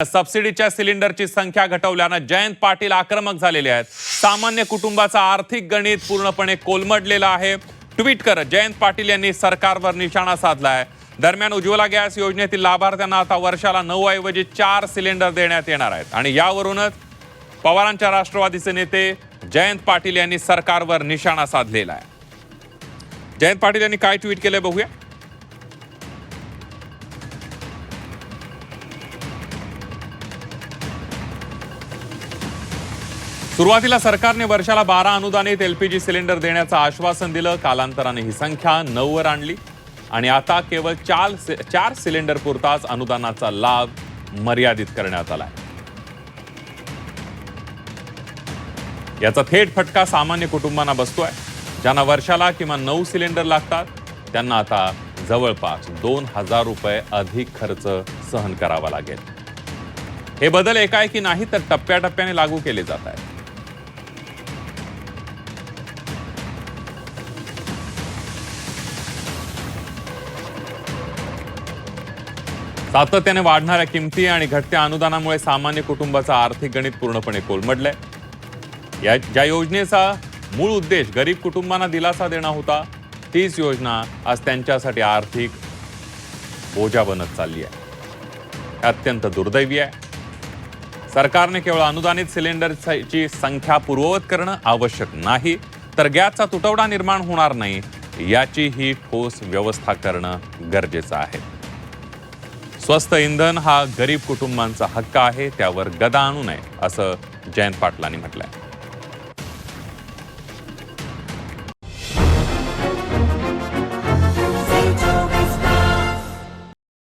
सबसिडीच्या सिलेंडरची संख्या घटवल्यानं जयंत पाटील आक्रमक झालेले आहेत। सामान्य कुटुंबाचा आर्थिक गणित पूर्णपणे कोलमडलेलं आहे। ट्विट करत जयंत पाटील यांनी सरकारवर निशाणा साधलाय। दरम्यान उज्ज्वला गॅस योजनेतील लाभार्थ्यांना आता वर्षाला 9 ऐवजी 4 सिलेंडर देण्यात येणार आहेत आणि यावरूनच पवारांच्या राष्ट्रवादीचे नेते जयंत पाटील यांनी सरकारवर निशाणा साधलेला आहे। जयंत पाटील यांनी काय ट्विट केले बघूया। सुरुवातीला सरकारने वर्षाला 12 अनुदानित एलपीजी सिलेंडर देण्याचं आश्वासन दिलं। कालांतराने ही संख्या 9 वर आणली आणि आता केवळ 4 सिलेंडर पुरताच अनुदानाचा लाभ मर्यादित करण्यात आलाय। याचा थेट फटका सामान्य कुटुंबांना बसतोय। ज्यांना वर्षाला किमान 9 सिलेंडर लागतात त्यांना आता जवळपास 2000 रुपये अधिक खर्च सहन करावा लागेल। हे बदल एकाएकी नाही तर टप्प्याटप्प्याने लागू केले जात आहेत। सातत्याने वाढणाऱ्या किमती आणि घटत्या अनुदानामुळे सामान्य कुटुंबाचा आर्थिक गणित पूर्णपणे कोलमडलंय। ज्या योजनेचा मूळ उद्देश गरीब कुटुंबांना दिलासा देणं होता, तीच योजना आज त्यांच्यासाठी आर्थिक बोजा बनत चालली आहे। अत्यंत दुर्दैवी आहे। सरकारने केवळ अनुदानित सिलेंडरची संख्या पूर्ववत करणं आवश्यक नाही, तर गॅसचा तुटवडा निर्माण होणार नाही याचीही ठोस व्यवस्था करणं गरजेचं आहे। स्वस्त इंधन हा गरीब कुटुंबांचा हक्क आहे, त्यावर गदा आणू नये असं जयंत पाटलांनी म्हटलंय।